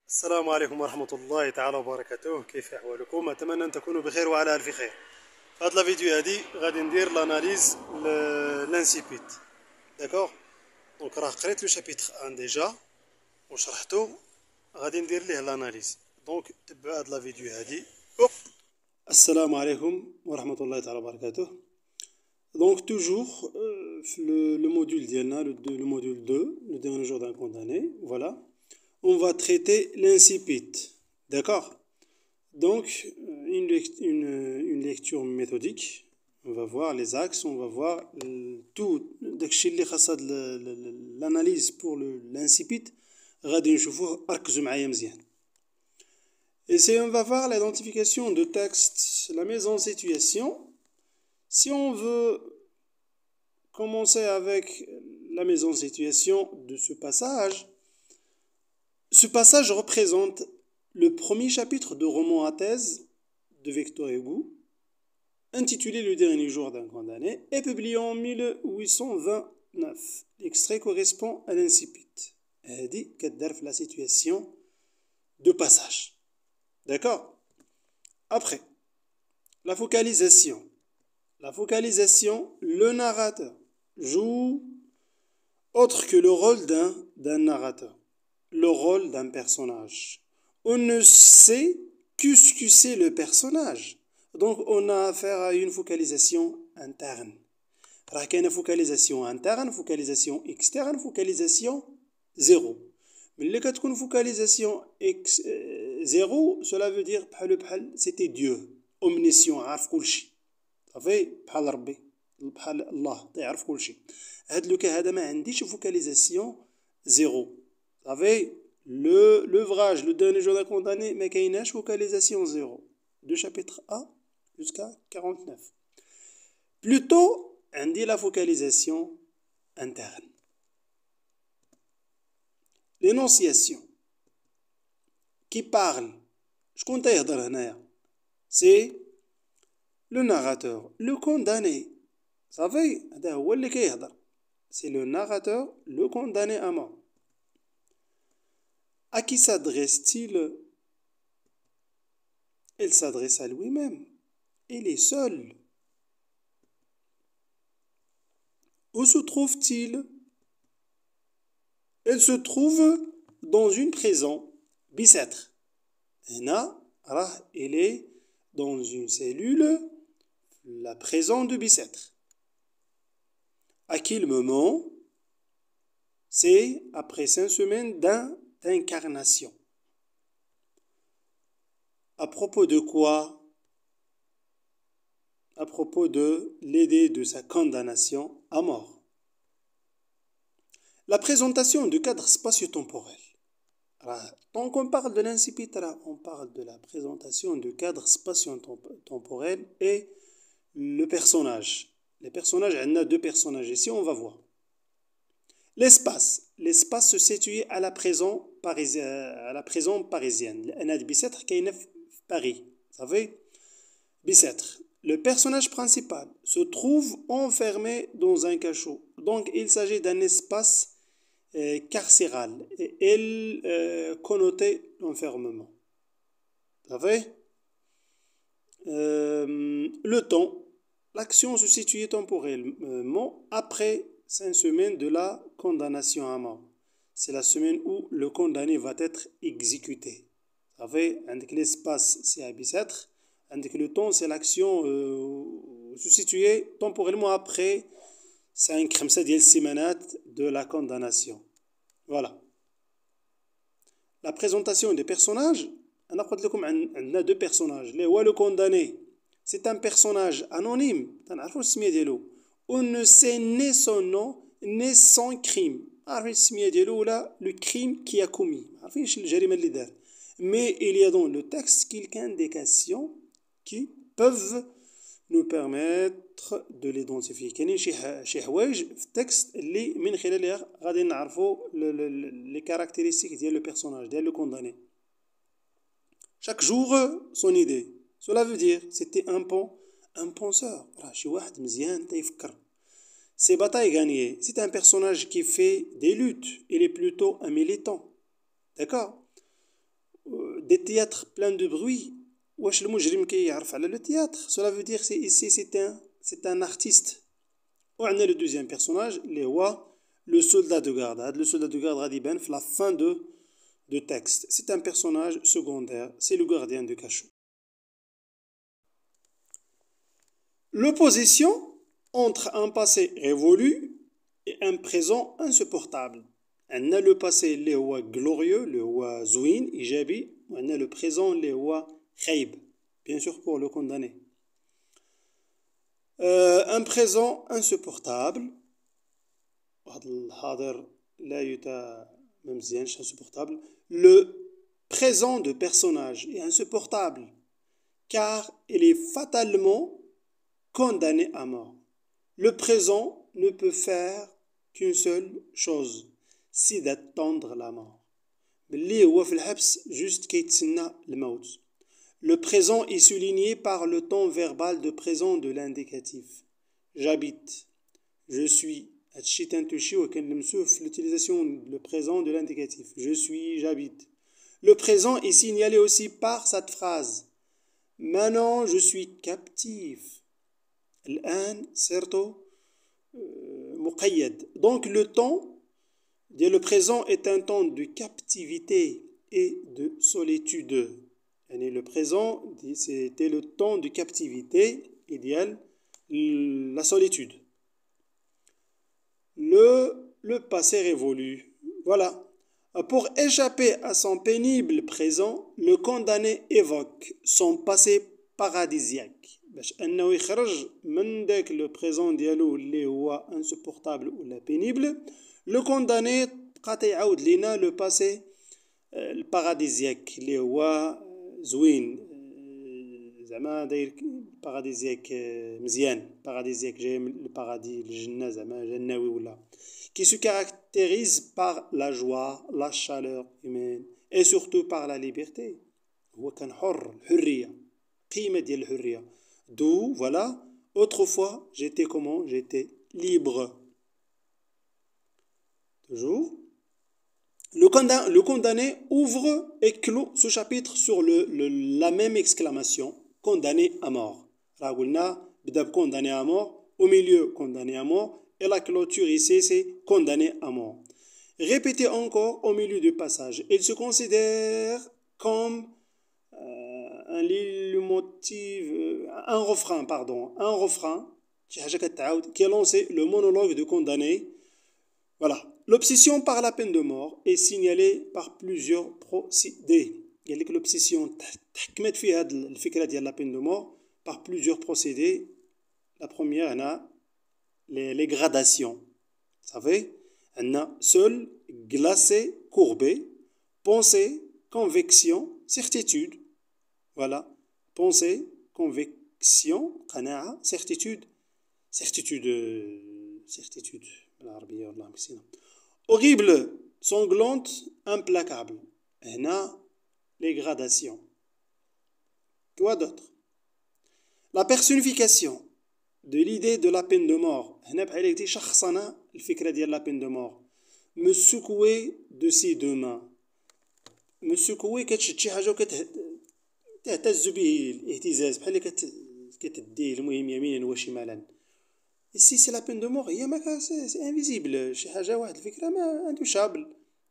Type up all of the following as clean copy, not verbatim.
السلام عليكم ورحمة الله تعالى وبركاته. كيف أحوالكم؟ أتمنى أن تكونوا بخير وعلى ألف خير. في هذا الفيديو هادي غادي ندير لاناليز لانسيبيت. داكوغ، دونك راه قريت لو شابيتر 1 ديجا وشرحته، غادي ندير ليه لاناليز. دونك تبعوا هاد الفيديو هادي. السلام عليكم ورحمة الله تعالى وبركاته. دونك توجور في لو موديول ديالنا لو موديول 2 لو ديرني جور دان كونداني. فوالا on va traiter l'incipit. D'accord? Donc, une lecture méthodique. On va voir les axes, on va voir tout. L'analyse pour l'incipit. Et c'est on va voir l'identification de texte, la mise en situation. Si on veut commencer avec la mise en situation de ce passage représente le premier chapitre de roman à thèse de Victor Hugo, intitulé Le dernier jour d'un condamné, et publié en 1829. L'extrait correspond à l'incipit. dit la situation de passage. D'accord? Après, la focalisation. La focalisation, le narrateur joue autre que le rôle d'un narrateur. Le rôle d'un personnage. On ne sait que ce que c'est le personnage. Donc on a affaire à une focalisation interne. Alors qu'il y a une focalisation interne, focalisation externe, focalisation zéro. Mais quand tu as une focalisation zéro, cela veut dire c'était Dieu, omniscient, عارف كل شيء. صافي بحال ربي بحال الله يعرف كل شيء. هاد لو كا هذا ما عنديش focalisation zéro. Vous savez, l'ouvrage, le dernier jour d'un condamné, mais qu'il y a une focalisation zéro. De chapitre A jusqu'à 49. Plutôt, on dit la focalisation interne. L'énonciation qui parle, je compte dire, c'est le narrateur, le condamné. Vous savez, c'est le narrateur, le condamné à mort. À qui s'adresse-t-il? Il s'adresse à lui-même. Il est seul. Où se trouve-t-il? Il se trouve dans une prison. Bicêtre. Il est dans une cellule, la prison de Bicêtre. À quel moment? C'est après 5 semaines d'incarnation. À propos de quoi? À propos de l'idée de sa condamnation à mort. La présentation du cadre spatio-temporel. Tant qu'on parle de l'incipit, on parle de la présentation du cadre spatio-temporel et le personnage. Les personnages, il y en a deux personnages ici, on va voir. L'espace. L'espace se situe à la prison parisienne. أنا بيساتر كاينة في Paris. Vous savez? Bicêtre. Le personnage principal se trouve enfermé dans un cachot. Donc, il s'agit d'un espace carcéral. Et il connotait l'enfermement. Vous savez? Le temps. L'action se situe temporellement après 5 semaines de la condamnation à mort. C'est la semaine où le condamné va être exécuté. Vous savez, avec l'espace, c'est à Bicêtre. Avec le temps, c'est l'action se situer temporellement après 5 semaines de la condamnation. Voilà. La présentation des personnages, on a deux personnages. Le condamné, c'est un personnage anonyme. On ne sait ni son nom, ni son crime. Le crime qui a commis. Mais il y a dans le texte quelques indications qui peuvent nous permettre de l'identifier. كاينين شي حوايج في التكست اللي من خلالها غادي نعرفوا les caractéristiques ديال le personnage ديال le condamné. Chaque jour son idée. Cela veut dire c'était un penseur. شي واحد مزيان تيفكر. Ses batailles gagnées. C'est un personnage qui fait des luttes. Il est plutôt un militant. D'accord? des théâtres pleins de bruit. واش المجرم كيعرف على le théâtre. Cela veut dire c'est ici c'est un artiste. وعندنا le deuxième personnage اللي هو le soldat de garde. هذا le soldat de garde غادي يبان في la fin de texte. C'est un personnage secondaire, c'est le gardien de cachot. L'opposition entre un passé révolu et un présent insupportable. On a le passé اللي هو glorieux, اللي هو زوين إيجابي, وعندنا le présent اللي هو خايب, bien sûr pour le condamné. Un présent insupportable. هذا الحاضر لا ما مزيانش insupportable. Le présent de personnage est insupportable car il est fatalement condamné à mort. Le présent ne peut faire qu'une seule chose, c'est d'attendre la mort. اللي هو في الحبس juste كيتسنى الموت. Le présent est souligné par le temps verbal de présent de l'indicatif. J'habite, je suis. هادشي تنتوشي وكنلمسوه في l'utilisation le présent de l'indicatif. Je suis, j'habite. Le présent est signalé aussi par cette phrase. Maintenant, je suis captif. الآن صرت مقيد. Donc le temps, le présent est un temps de captivité et de solitude. Et le présent, c'était le temps de captivité idéal, la solitude. Le passé révolu. Voilà. Pour échapper à son pénible présent, le condamné évoque son passé paradisiaque. باش انه يخرج من داك لو بريزون ديالو اللي هو insupportable ولا pénible. Le condamné بقى تيعاود لينا لو باسي الباراديزياك اللي هو زوين, زعما داير باراديزياك مزيان, باراديزياك جاي من البارادي الجنة زعما جناوي ولا, qui se caractérise par la joie, la chaleur humaine et surtout par la liberté. هو كان حر, الحرية, قيمة ديال الحرية. D'où, voilà, autrefois, j'étais comment? J'étais libre. Toujours. Le condamné ouvre et clôt ce chapitre sur la même exclamation, condamné à mort. Condamné à mort, au milieu, condamné à mort, et la clôture ici, c'est condamné à mort. Répétez encore au milieu du passage. Il se considère comme un refrain qui a lancé le monologue de condamné. Voilà. L'obsession par la peine de mort est signalée par plusieurs procédés. Il y a l'obsession تحكمت في هذه الفكرة ديال la peine de mort par plusieurs procédés. La première, on a les gradations. Vous savez, on a seul, glacé, courbé, pensée, conviction, certitude. Voilà. Pensée, conviction, قناعة, certitude. Horrible, sanglante, implacable. هنا les gradations. Quoi d'autre? La personnification de l'idée de la peine de mort. هنا بحال قلتي شخصنا الفكرة ديال la peine de mort. Me secouer de ses deux mains. Me secouer كتشد شي حاجة تهتز به الاهتزاز بحال كتديه المهم يمينا وشمالا. Ici c'est la peine de mort, هي ما c'est invisible, شي حاجة واحد الفكرة ما intouchable.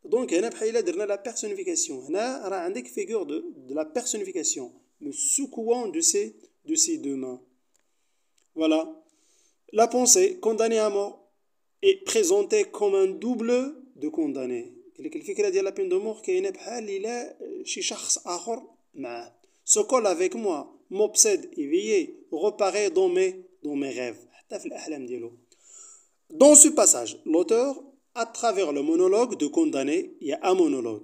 Donc هنا بحال درنا la personnification. هنا راه عندك figure de la personnification, me secouant de ses deux mains. Voilà. La pensée, condamné à mort, est présentée comme un double de condamné. الفكرة ديال la peine de mort كاينة بحال إلا شي شخص آخر معاه. Se colle avec moi, m'obsède, éveillé, reparaît dans mes rêves. Dans ce passage, l'auteur, à travers le monologue de condamné, il y a un monologue.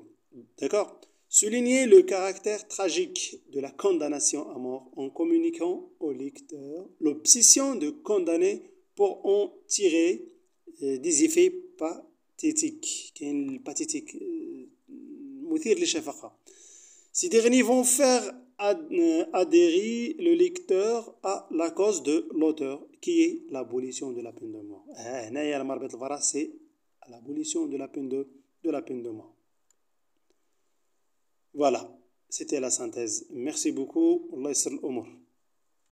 D'accord? Souligner le caractère tragique de la condamnation à mort en communiquant au lecteur l'obsession de condamner pour en tirer des effets pathétiques. Pathétique. مثير للشفقة. Ces derniers vont faire adhérer le lecteur à la cause de l'auteur, qui est l'abolition de la peine de mort. C'est l'abolition de la peine de mort. Voilà. c'était la synthèse. Merci beaucoup. Allah yasser l'umur.